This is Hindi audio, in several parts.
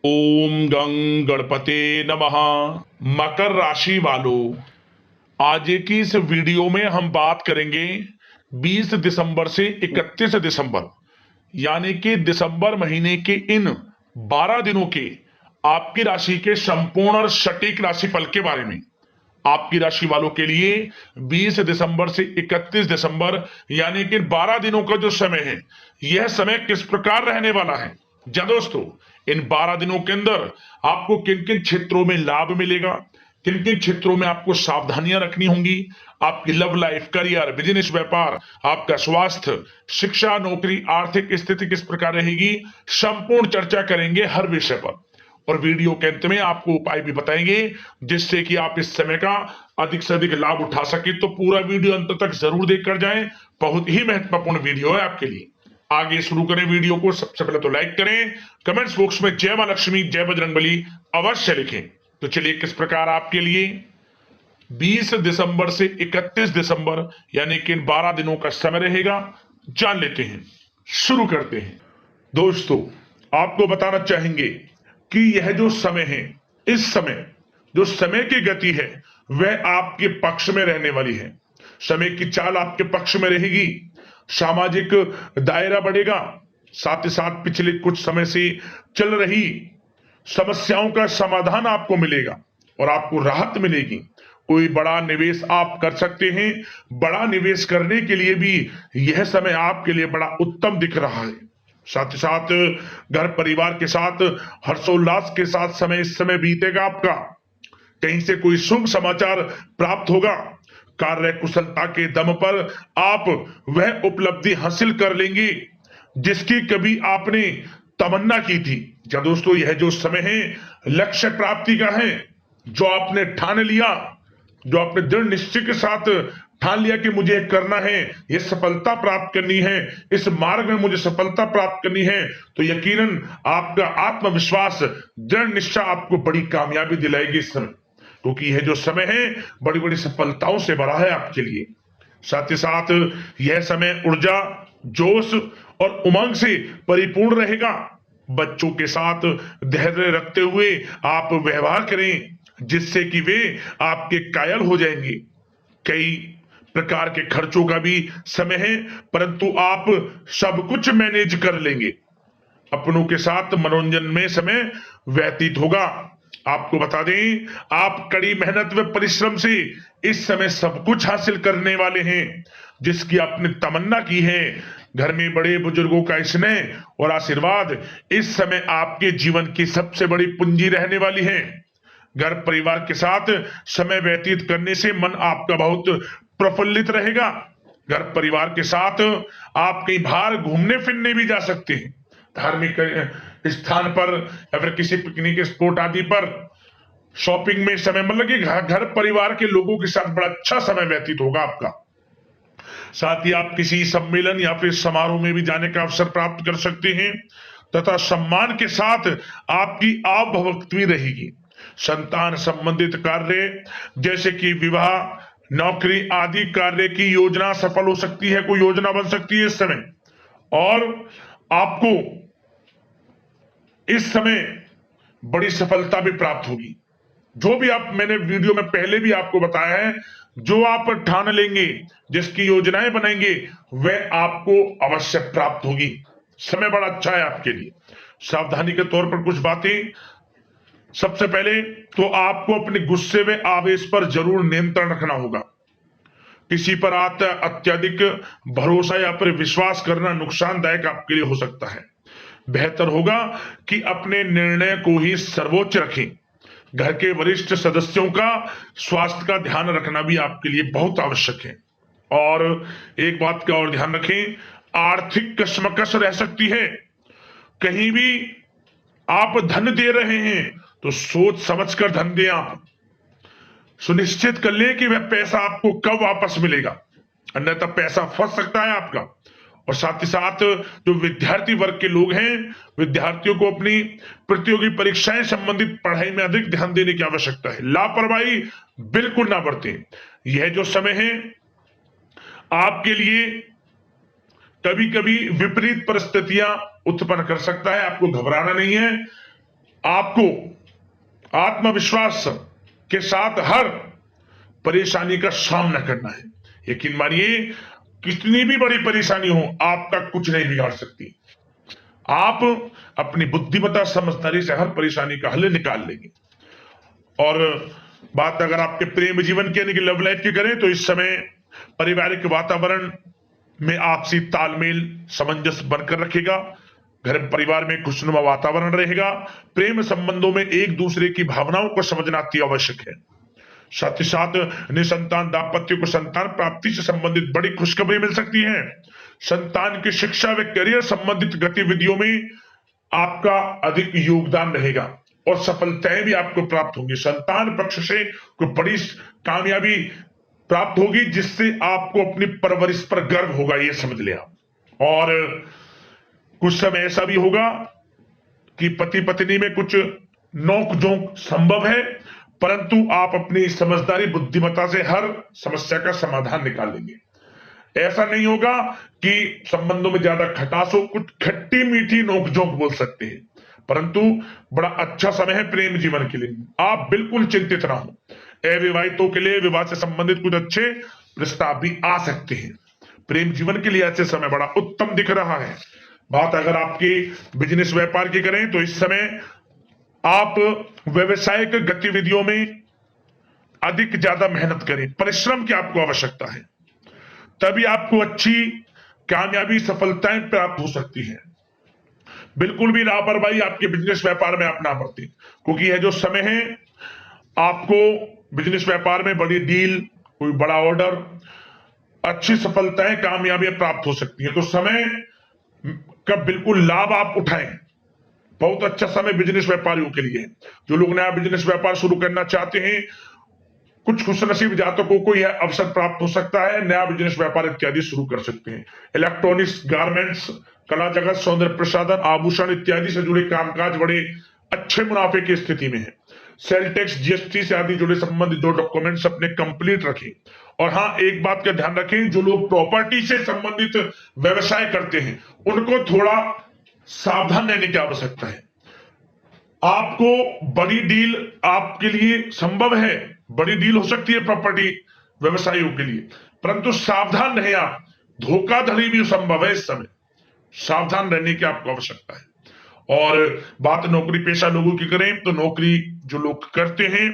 ओम गं गणपते नमः। मकर राशि वालों, आज की इस वीडियो में हम बात करेंगे 20 दिसंबर से 31 दिसंबर यानी कि दिसंबर महीने के इन 12 दिनों के आपकी राशि के संपूर्ण और सटीक राशिफल के बारे में। आपकी राशि वालों के लिए 20 दिसंबर से 31 दिसंबर यानी कि 12 दिनों का जो समय है, यह समय किस प्रकार रहने वाला है। जी दोस्तों, इन 12 दिनों के अंदर आपको किन किन क्षेत्रों में लाभ मिलेगा, किन किन क्षेत्रों में आपको सावधानियां रखनी होंगी, आपकी लव लाइफ, करियर, बिजनेस, व्यापार, आपका स्वास्थ्य, शिक्षा, नौकरी, आर्थिक स्थिति किस प्रकार रहेगी, संपूर्ण चर्चा करेंगे हर विषय पर। और वीडियो के अंत में आपको उपाय भी बताएंगे जिससे कि आप इस समय का अधिक से अधिक लाभ उठा सके। तो पूरा वीडियो अंत तक जरूर देखकर जाएं, बहुत ही महत्वपूर्ण वीडियो है आपके लिए। आगे शुरू करें वीडियो को। सबसे पहले तो लाइक करें, कमेंट्स बॉक्स में जय मां लक्ष्मी, जय बजरंगबली अवश्य लिखें। तो चलिए, किस प्रकार आपके लिए 20 दिसंबर से 31 दिसंबर यानी कि इन 12 दिनों का समय रहेगा, जान लेते हैं। शुरू करते हैं। दोस्तों, आपको बताना चाहेंगे कि यह जो समय है, इस समय जो समय की गति है वह आपके पक्ष में रहने वाली है। समय की चाल आपके पक्ष में रहेगी, सामाजिक दायरा बढ़ेगा, साथ ही साथ पिछले कुछ समय से चल रही समस्याओं का समाधान आपको मिलेगा और आपको राहत मिलेगी। कोई बड़ा निवेश आप कर सकते हैं। बड़ा निवेश करने के लिए भी यह समय आपके लिए बड़ा उत्तम दिख रहा है। साथ ही साथ घर परिवार के साथ हर्षोल्लास के साथ समय इस समय बीतेगा आपका। कहीं से कोई शुभ समाचार प्राप्त होगा। कार्य कुशलता के दम पर आप वह उपलब्धि हासिल कर लेंगे जिसकी कभी आपने तमन्ना की थी। क्या दोस्तों, यह जो समय है लक्ष्य प्राप्ति का है। जो आपने ठान लिया, जो आपने दृढ़ निश्चय के साथ ठान लिया कि मुझे करना है, ये सफलता प्राप्त करनी है, इस मार्ग में मुझे सफलता प्राप्त करनी है, तो यकीनन आपका आत्मविश्वास, दृढ़ निश्चय आपको बड़ी कामयाबी दिलाएगी इस समय। क्योंकि यह जो समय है बड़ी बड़ी सफलताओं से भरा है आपके लिए। साथ ही साथ यह समय ऊर्जा, जोश और उमंग से परिपूर्ण रहेगा। बच्चों के साथ धैर्य रखते हुए आप व्यवहार करें जिससे कि वे आपके कायल हो जाएंगे। कई प्रकार के खर्चों का भी समय है, परंतु आप सब कुछ मैनेज कर लेंगे। अपनों के साथ मनोरंजन में समय व्यतीत होगा। आपको बता दें, आप कड़ी मेहनत व परिश्रम से इस समय सब कुछ हासिल करने वाले हैं जिसकी आपने तमन्ना की है। घर में बड़े बुजुर्गों का स्नेह और आशीर्वाद इस समय आपके जीवन की सबसे बड़ी पूंजी रहने वाली है। घर परिवार के साथ समय व्यतीत करने से मन आपका बहुत प्रफुल्लित रहेगा। घर परिवार के साथ आप कहीं बाहर घूमने फिरने भी जा सकते हैं, धार्मिक स्थान पर या फिर किसी पिकनिक स्पॉट आदि पर, शॉपिंग में समय, मतलब कि घर परिवार के लोगों के साथ बड़ा अच्छा समय व्यतीत होगा आपका। साथ ही आप किसी सम्मेलन या फिर समारोह में भी जाने का अवसर प्राप्त कर सकते हैं तथा सम्मान के साथ आपकी आवभगत भी रहेगी। संतान संबंधित कार्य जैसे कि विवाह, नौकरी आदि कार्य की योजना सफल हो सकती है, कोई योजना बन सकती है इस समय। और आपको इस समय बड़ी सफलता भी प्राप्त होगी। जो भी आप, मैंने वीडियो में पहले भी आपको बताया है, जो आप ठान लेंगे, जिसकी योजनाएं बनाएंगे, वह आपको अवश्य प्राप्त होगी। समय बड़ा अच्छा है आपके लिए। सावधानी के तौर पर कुछ बातें। सबसे पहले तो आपको अपने गुस्से व आवेश पर जरूर नियंत्रण रखना होगा। किसी पर अत्यधिक भरोसा या फिर विश्वास करना नुकसानदायक आपके लिए हो सकता है। बेहतर होगा कि अपने निर्णय को ही सर्वोच्च रखें। घर के वरिष्ठ सदस्यों का स्वास्थ्य का ध्यान रखना भी आपके लिए बहुत आवश्यक है। और एक बात का और ध्यान रखें, आर्थिक कशमकश रह सकती है। कहीं भी आप धन दे रहे हैं तो सोच समझकर धन दें। आप सुनिश्चित कर लें कि वह पैसा आपको कब वापस मिलेगा, अन्यथा पैसा फंस सकता है आपका। और साथ ही साथ जो विद्यार्थी वर्ग के लोग हैं, विद्यार्थियों को अपनी प्रतियोगी परीक्षाएं संबंधित पढ़ाई में अधिक ध्यान देने की आवश्यकता है। लापरवाही बिल्कुल ना बरतें। यह जो समय है आपके लिए कभी कभी विपरीत परिस्थितियां उत्पन्न कर सकता है, आपको घबराना नहीं है। आपको आत्मविश्वास के साथ हर परेशानी का सामना करना है। यकीन मानिए, कितनी भी बड़ी परेशानी हो, आपका कुछ नहीं बिगाड़ सकती। आप अपनी बुद्धिमत्ता समझदारी से हर परेशानी का हल निकाल लेंगे। और बात अगर आपके प्रेम जीवन की यानी कि लव लाइफ की करें तो इस समय पारिवारिक वातावरण में आपसी तालमेल सामंजस्य बनकर रखेगा। घर परिवार में खुशनुमा वातावरण रहेगा। प्रेम संबंधों में एक दूसरे की भावनाओं को समझना अति आवश्यक है। साथ ही साथ निसंतान दाम्पत्य को संतान प्राप्ति से संबंधित बड़ी खुशखबरी मिल सकती है। संतान की शिक्षा व करियर संबंधित गतिविधियों में आपका अधिक योगदान रहेगा और सफलताएं भी आपको प्राप्त होंगी। संतान पक्ष से कोई बड़ी कामयाबी प्राप्त होगी जिससे आपको अपनी परवरिश पर गर्व होगा, ये समझ लिया। और कुछ समय ऐसा भी होगा कि पति पत्नी में कुछ नोक झोंक संभव है, परंतु आप अपनी समझदारी बुद्धिमत्ता से हर समस्या का समाधान निकाल लेंगे। ऐसा नहीं होगा कि संबंधों में ज्यादा खटास हो, कुछ खट्टी मीठी नोकझोंक बोल सकते हैं, परंतु बड़ा अच्छा समय है प्रेम जीवन के लिए। आप बिल्कुल चिंतित ना हो। अविवाहितों के लिए विवाह से संबंधित कुछ अच्छे प्रस्ताव भी आ सकते हैं। प्रेम जीवन के लिए ऐसे समय बड़ा उत्तम दिख रहा है। बात अगर आपकी बिजनेस व्यापार की करें तो इस समय आप व्यवसायिक गतिविधियों में अधिक ज्यादा मेहनत करें, परिश्रम की आपको आवश्यकता है, तभी आपको अच्छी कामयाबी सफलताएं प्राप्त हो सकती है। बिल्कुल भी लापरवाही आपके बिजनेस व्यापार में आप ना बरतें, क्योंकि यह जो समय है आपको बिजनेस व्यापार में बड़ी डील, कोई बड़ा ऑर्डर, अच्छी सफलताएं कामयाबियां प्राप्त हो सकती है। तो समय का बिल्कुल लाभ आप उठाएं। बहुत अच्छा समय बिजनेस व्यापारियों के लिए है। जो लोग नया बिजनेस व्यापार शुरू करना चाहते हैं, कुछ खुशनसीब जातकों को यह अवसर प्राप्त हो सकता है, नया बिजनेस व्यापार इत्यादि शुरू कर सकते हैं। इलेक्ट्रॉनिक्स, गारमेंट्स, कला जगत, सौंदर्य प्रसाधन, आभूषण इत्यादि से जुड़े कामकाज बड़े अच्छे मुनाफे की स्थिति में है। सेल टैक्स, जीएसटी से आदि जुड़े संबंधित जो डॉक्यूमेंट्स अपने कंप्लीट रखें। और हाँ, एक बात का ध्यान रखें, जो लोग प्रॉपर्टी से संबंधित व्यवसाय करते हैं उनको थोड़ा सावधान रहने की आवश्यकता है। आपको बड़ी डील आपके लिए संभव है, बड़ी डील हो सकती है प्रॉपर्टी व्यवसायियों के लिए, परंतु सावधान रहे आप। धोखाधड़ी भी संभव है इस समय, सावधान रहने की आपको आवश्यकता है। और बात नौकरी पेशा लोगों की करें तो नौकरी जो लोग करते हैं,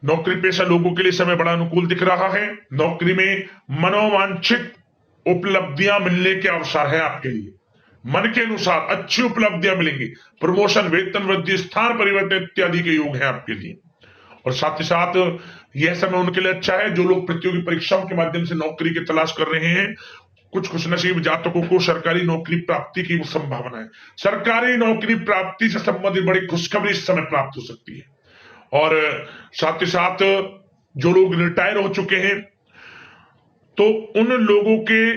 नौकरी पेशा लोगों के लिए समय बड़ा अनुकूल दिख रहा है। नौकरी में मनोवांछित उपलब्धियां मिलने के अवसर है आपके लिए। मन के अनुसार अच्छी उपलब्धियां मिलेंगी। प्रमोशन, वेतन वृद्धि, स्थान परिवर्तन इत्यादि के योग है आपके लिए। और साथ ही साथ यह समय उनके लिए अच्छा है जो लोग प्रतियोगी परीक्षाओं के माध्यम से नौकरी की तलाश कर रहे हैं। कुछ खुशनसीब जातकों को सरकारी नौकरी प्राप्ति की संभावना है। सरकारी नौकरी प्राप्ति से संबंधित बड़ी खुशखबरी इस समय प्राप्त हो सकती है। और साथ ही साथ जो लोग रिटायर हो चुके हैं तो उन लोगों के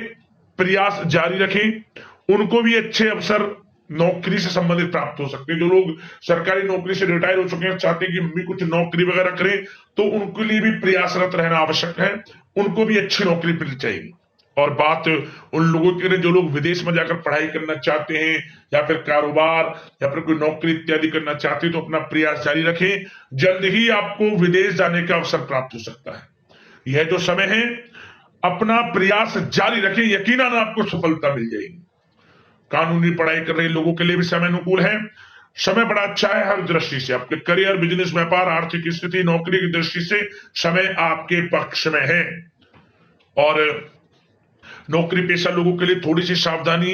प्रयास जारी रखें, उनको भी अच्छे अवसर नौकरी से संबंधित प्राप्त हो सकते हैं। जो लोग सरकारी नौकरी से रिटायर हो चुके हैं, चाहते हैं कि हम भी कुछ नौकरी वगैरह करें, तो उनके लिए भी प्रयासरत रहना आवश्यक है, उनको भी अच्छी नौकरी मिल जाएगी। और बात उन लोगों के लिए जो लोग विदेश में जाकर पढ़ाई करना चाहते हैं या फिर कारोबार या फिर कोई नौकरी इत्यादि करना चाहते हैं तो अपना प्रयास जारी रखें, जल्द ही आपको विदेश जाने का अवसर प्राप्त हो सकता है। यह जो समय है अपना प्रयास जारी रखें, यकीनन आपको सफलता मिल जाएगी। कानूनी पढ़ाई कर रहे लोगों के लिए भी समय अनुकूल है। समय बड़ा अच्छा है हर दृष्टि से। आपके करियर, बिजनेस, व्यापार, आर्थिक स्थिति, नौकरी की दृष्टि से समय आपके पक्ष में है। और नौकरी पेशा लोगों के लिए थोड़ी सी सावधानी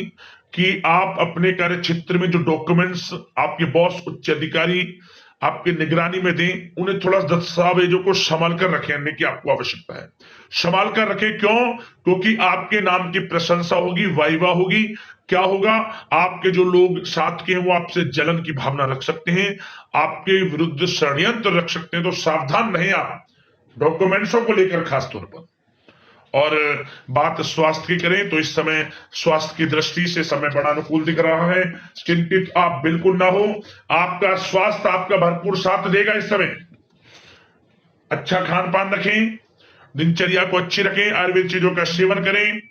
कि आप अपने कार्य क्षेत्र में जो डॉक्यूमेंट्स आपके बॉस, उच्च अधिकारी आपके निगरानी में दें, उन्हें थोड़ा दस्तावेजों को संभाल कर रखने की आपको आवश्यकता है। संभाल कर रखें, क्यों? क्योंकि आपके नाम की प्रशंसा होगी, वाहवाही होगी। क्या होगा? आपके जो लोग साथ के हैं वो आपसे जलन की भावना रख सकते हैं, आपके विरुद्ध षड्यंत्र रख सकते हैं। तो सावधान रहें आप डॉक्यूमेंट्सों को लेकर खासतौर पर। और बात स्वास्थ्य की करें तो इस समय स्वास्थ्य की दृष्टि से समय बड़ा अनुकूल दिख रहा है। चिंतित आप बिल्कुल ना हो, आपका स्वास्थ्य आपका भरपूर साथ देगा इस समय। अच्छा खान पान रखें, दिनचर्या को अच्छी रखें, आयुर्वेद चीजों का सेवन करें,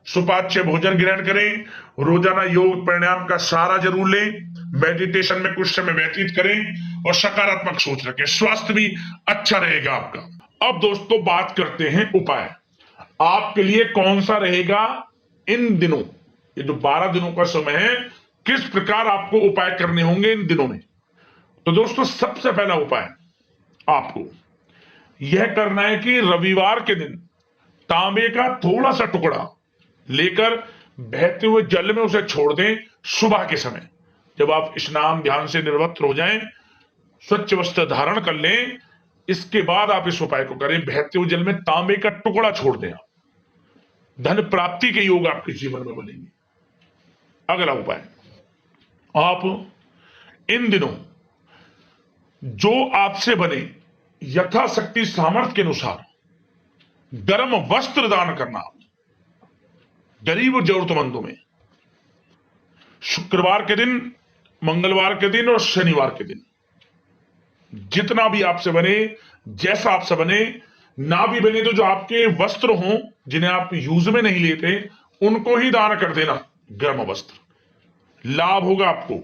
सुपाच्य भोजन ग्रहण करें, रोजाना योग प्राणायाम का सहारा जरूर लें, मेडिटेशन में कुछ समय व्यतीत करें और सकारात्मक सोच रखें, स्वास्थ्य भी अच्छा रहेगा आपका। अब दोस्तों बात करते हैं उपाय। आपके लिए कौन सा रहेगा इन दिनों, ये जो 12 दिनों का समय है, किस प्रकार आपको उपाय करने होंगे इन दिनों में। तो दोस्तों सबसे पहला उपाय आपको यह करना है कि रविवार के दिन तांबे का थोड़ा सा टुकड़ा लेकर बहते हुए जल में उसे छोड़ दें। सुबह के समय जब आप स्नान ध्यान से निवृत्त हो जाएं, स्वच्छ वस्त्र धारण कर लें, इसके बाद आप इस उपाय को करें। बहते हुए जल में तांबे का टुकड़ा छोड़ दें, आप धन प्राप्ति के योग आपके जीवन में बनेंगे। अगला उपाय, आप इन दिनों जो आपसे बने यथाशक्ति सामर्थ्य के अनुसार गर्म वस्त्र दान करना गरीब और जरूरतमंदों में। शुक्रवार के दिन, मंगलवार के दिन और शनिवार के दिन जितना भी आपसे बने, जैसा आपसे बने, ना भी बने तो जो आपके वस्त्र हों जिन्हें आप यूज में नहीं लेते उनको ही दान कर देना, गर्म वस्त्र। लाभ होगा आपको,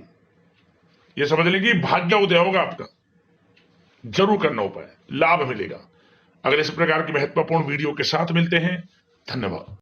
यह समझ लें कि भाग्य उदय होगा आपका। जरूर करना उपाय, लाभ मिलेगा। अगले इस प्रकार की महत्वपूर्ण वीडियो के साथ मिलते हैं। धन्यवाद।